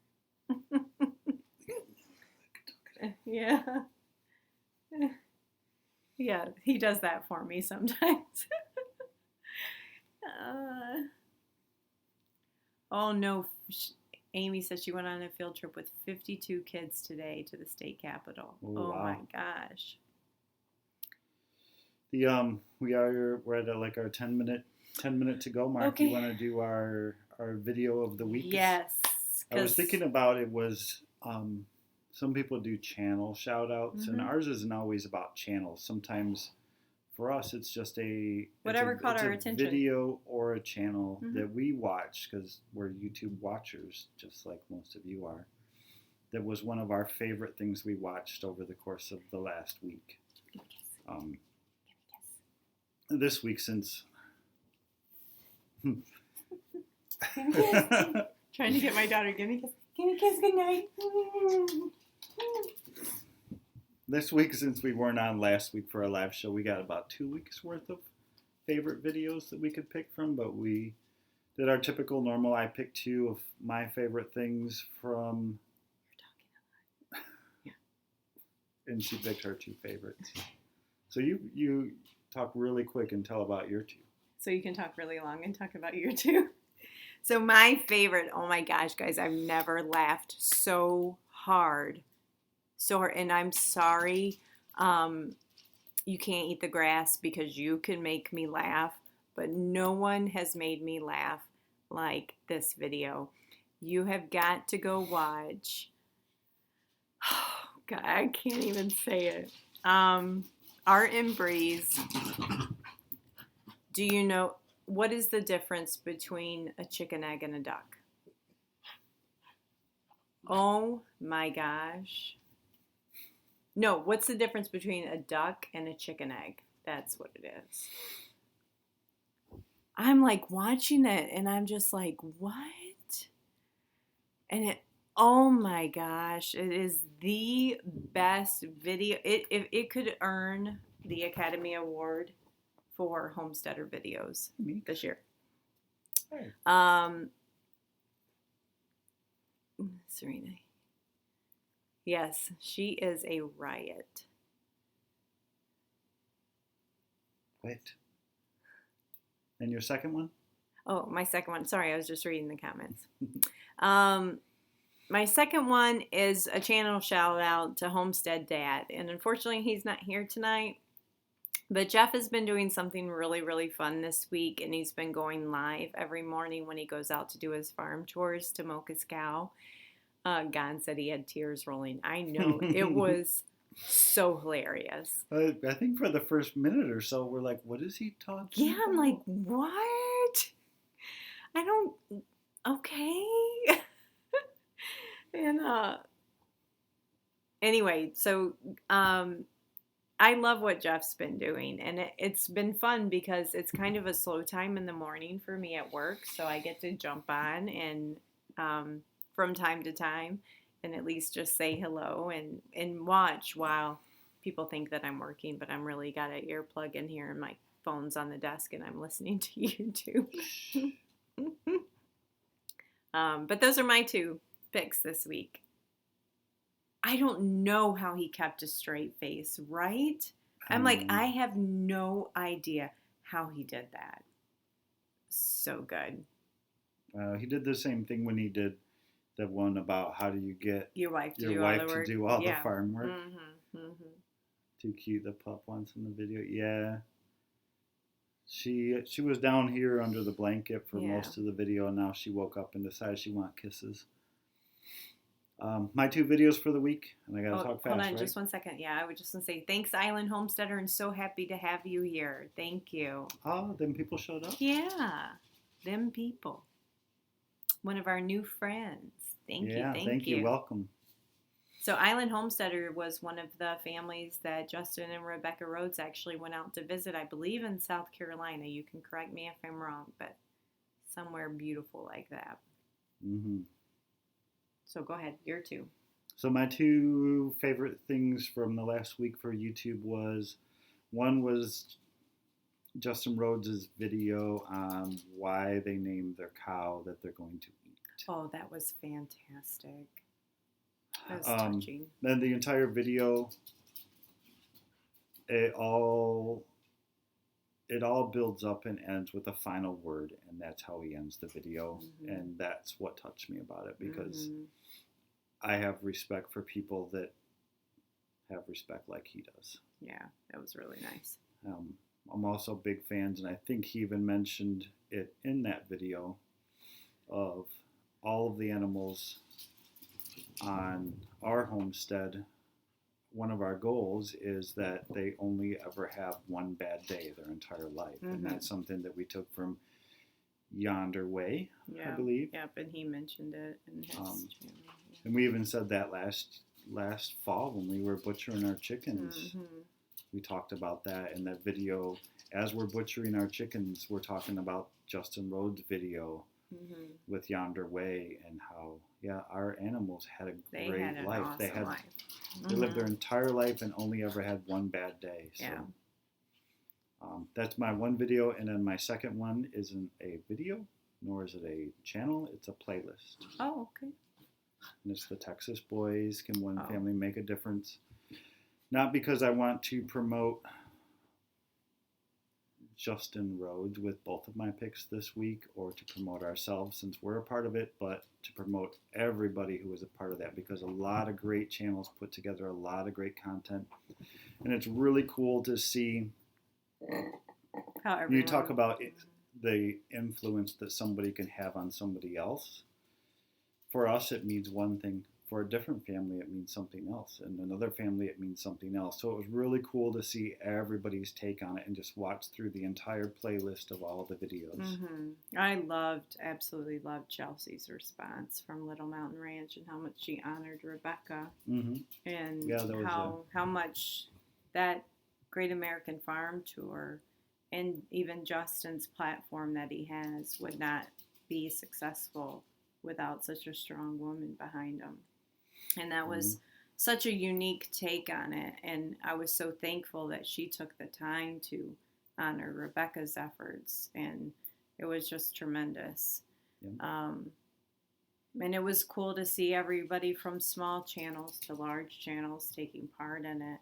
Yeah. Yeah, he does that for me sometimes. Oh, no. Amy says she went on a field trip with 52 kids today to the state capitol. Oh, wow. My gosh. We're at like our 10-minute 10 minute to go mark. Okay. You want to do our video of the week? Yes. I was thinking about it was some people do channel shout outs, and ours isn't always about channels. Sometimes for us it's just whatever caught our attention, video or a channel that we watch because we're YouTube watchers, just like most of you are. That was one of our favorite things we watched over the course of the last week. This week, since trying to get my daughter, give me a kiss, good night. This week, since we weren't on last week for our live show, we got about 2 weeks worth of favorite videos that we could pick from, but we did our typical normal. I picked 2 of my favorite things from. You're talking a lot. Yeah. And she picked her 2 favorites. So you talk really quick and tell about your 2. So you can talk really long and talk about your 2. So my favorite, oh my gosh, guys, I've never laughed so hard. And I'm sorry, you can't eat the grass because you can make me laugh, but no one has made me laugh like this video. You have got to go watch. Oh, God, I can't even say it. Art and Breeze. Do you know what is the difference between a chicken egg and a duck? Oh my gosh. No, what's the difference between a duck and a chicken egg? That's what it is. I'm like watching it and I'm just like, what? And oh my gosh, it is the best video. It could earn the Academy Award for Homesteader videos this year. Hey. Serena. Yes, she is a riot. Wait. And your second one? Oh, my second one. Sorry, I was just reading the comments. My second one is a channel shout out to Homestead Dad. And unfortunately, he's not here tonight. But Jeff has been doing something really, really fun this week. And he's been going live every morning when he goes out to do his farm chores to milk his cow. Gon said he had tears rolling. I know. It was so hilarious. I think for the first minute or so, we're like, what is he talking about? I'm like, what? I don't, okay. And, anyway, so, I love what Jeff's been doing, and it's been fun because it's kind of a slow time in the morning for me at work, so I get to jump on and, from time to time and at least just say hello and watch while people think that I'm working, but I'm really got an earplug in here and my phone's on the desk and I'm listening to YouTube. But those are my 2 picks this week. I don't know how he kept a straight face, right? I'm like, I have no idea how he did that. So good. He did the same thing when he did the one about how do you get your wife to do all the farm work. Too cute, the pup once in the video. Yeah. She was down here under the blanket for most of the video, and now she woke up and decided she wants kisses. My 2 videos for the week, and I gotta talk fast, hold on, right? just 1 second. Yeah, I would just want to say thanks, Island Homesteader, and so happy to have you here. Thank you. Oh, them people showed up? Yeah, them people. One of our new friends. Thank you. Welcome. So Island Homesteader was one of the families that Justin and Rebecca Rhodes actually went out to visit, I believe, in South Carolina. You can correct me if I'm wrong, but somewhere beautiful like that. So go ahead, your 2. So my 2 favorite things from the last week for YouTube one was Justin Rhodes' video on why they named their cow that they're going to eat. Oh, that was fantastic. That was touching. Then the entire video, it all builds up and ends with a final word, and that's how he ends the video. And that's what touched me about it, because I have respect for people that have respect like he does. Yeah, that was really nice. I'm also big fans, and I think he even mentioned it in that video, of all of the animals on our homestead. One of our goals is that they only ever have one bad day their entire life. And that's something that we took from Yonder Way, I believe. Yep, and he mentioned it in his channel. And we even said that last fall when we were butchering our chickens. We talked about that in that video. As we're butchering our chickens, we're talking about Justin Rhodes' video with Yonder Way, and how our animals had a great life. Awesome life. They lived their entire life and only ever had one bad day. So that's my one video, and then my second one isn't a video, nor is it a channel. It's a playlist. Oh, okay. And it's the Texas Boys Can One Family Make a Difference. Not because I want to promote Justin Rhodes with both of my picks this week, or to promote ourselves since we're a part of it, but to promote everybody who was a part of that, because a lot of great channels put together a lot of great content. And it's really cool to see how you talk about the influence that somebody can have on somebody else. For us, it means one thing. For a different family, it means something else. And another family, it means something else. So it was really cool to see everybody's take on it and just watch through the entire playlist of all the videos. I absolutely loved Chelsea's response from Little Mountain Ranch, and how much she honored Rebecca. And how much that Great American Farm Tour, and even Justin's platform that he has, would not be successful without such a strong woman behind him. And that was such a unique take on it. And I was so thankful that she took the time to honor Rebecca's efforts. And it was just tremendous. And it was cool to see everybody from small channels to large channels taking part in it.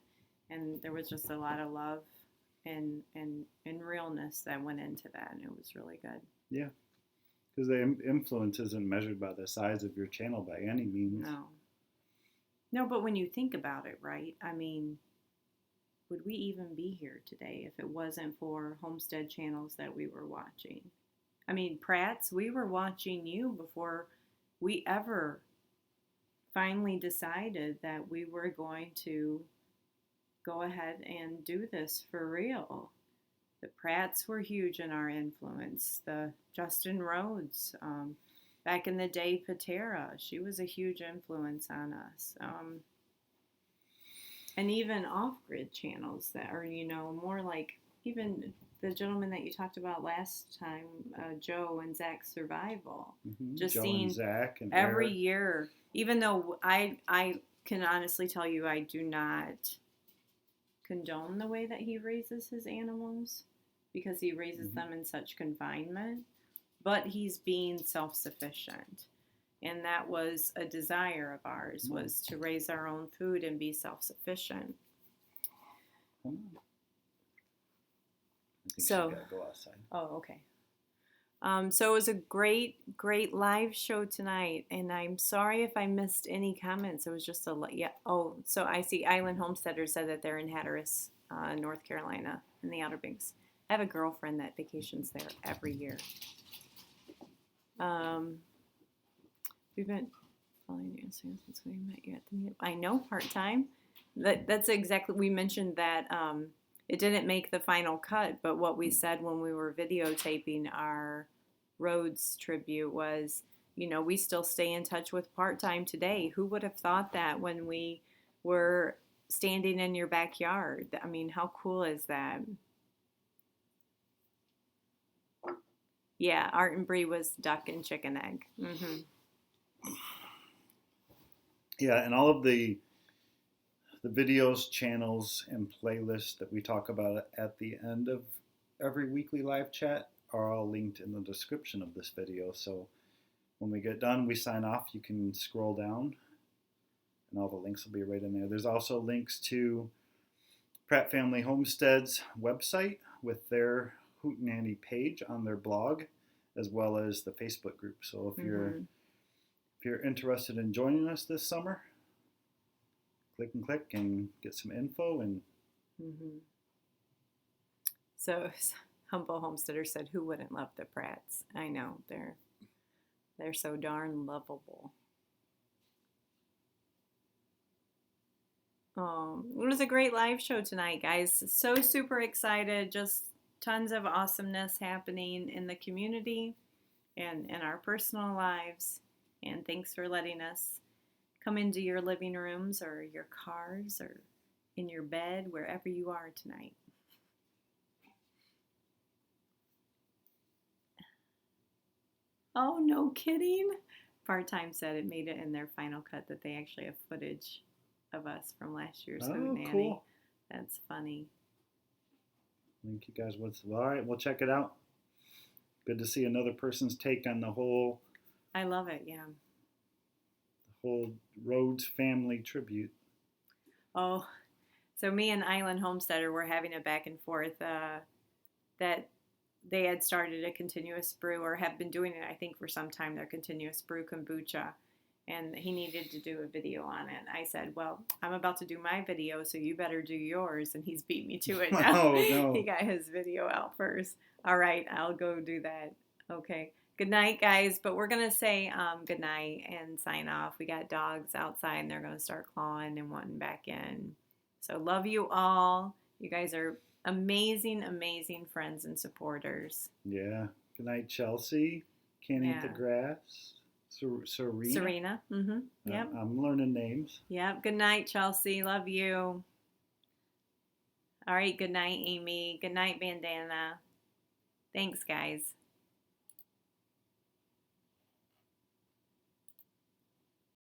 And there was just a lot of love and realness that went into that. And it was really good. Yeah. Because the influence isn't measured by the size of your channel by any means. No, but when you think about it, right? I mean, would we even be here today if it wasn't for Homestead channels that we were watching? I mean, Pratt's, we were watching you before we ever finally decided that we were going to go ahead and do this for real. The Pratts were huge in our influence. The Justin Rhodes, back in the day, Patera, she was a huge influence on us. And even off-grid channels that are, more like even the gentleman that you talked about last time, Joe and Zach's Survival. Just Joe seeing and Zach and every Eric. year, even though I can honestly tell you I do not condone the way that he raises his animals, because he raises them in such confinement, but he's being self-sufficient. And that was a desire of ours, was to raise our own food and be self-sufficient. I think so, she gotta go outside. Oh, okay. So it was a great live show tonight, and I'm sorry if I missed any comments. It was just so I see Island Homesteader said that they're in Hatteras, North Carolina, in the Outer Banks. I have a girlfriend that vacations there every year. We've been following you since we met you at the meetup. I know, part-time. That's exactly, we mentioned that it didn't make the final cut, but what we said when we were videotaping our Rhodes tribute was, we still stay in touch with part-time today. Who would have thought that when we were standing in your backyard? I mean, how cool is that? Yeah, Art and Bree was duck and chicken egg. Yeah, and all of the videos, channels, and playlists that we talk about at the end of every weekly live chat are all linked in the description of this video. So when we get done, we sign off, you can scroll down, and all the links will be right in there. There's also links to Pratt Family Homestead's website with their hootenanny page on their blog, as well as the Facebook group. So if you're interested in joining us this summer, click and get some info. And So Humble Homesteader said, "Who wouldn't love the Pratts?" I know they're so darn lovable. It was a great live show tonight, guys. So super excited. Just tons of awesomeness happening in the community and in our personal lives. And thanks for letting us come into your living rooms or your cars or in your bed, wherever you are tonight. Oh, no kidding. Part-time said it made it in their final cut that they actually have footage of us from last year's hootenanny. Cool. That's funny. I think you guys would. All right, we'll check it out. Good to see another person's take on the whole. I love it. Yeah. The whole Rhodes family tribute. Oh, so me and Island Homesteader were having a back and forth that they had started a continuous brew, or have been doing it, I think, for some time, their continuous brew kombucha. And he needed to do a video on it. I said, well, I'm about to do my video, so you better do yours. And he's beat me to it now. Oh, no. He got his video out first. All right, I'll go do that. Okay. Good night, guys. But we're going to say good night and sign off. We got dogs outside, and they're going to start clawing and wanting back in. So love you all. You guys are amazing, amazing friends and supporters. Yeah. Good night, Chelsea. Can't eat the grass. Serena. Mm-hmm. Yep. I'm learning names. Yep. Good night, Chelsea. Love you. All right. Good night, Amy. Good night, Bandana. Thanks, guys.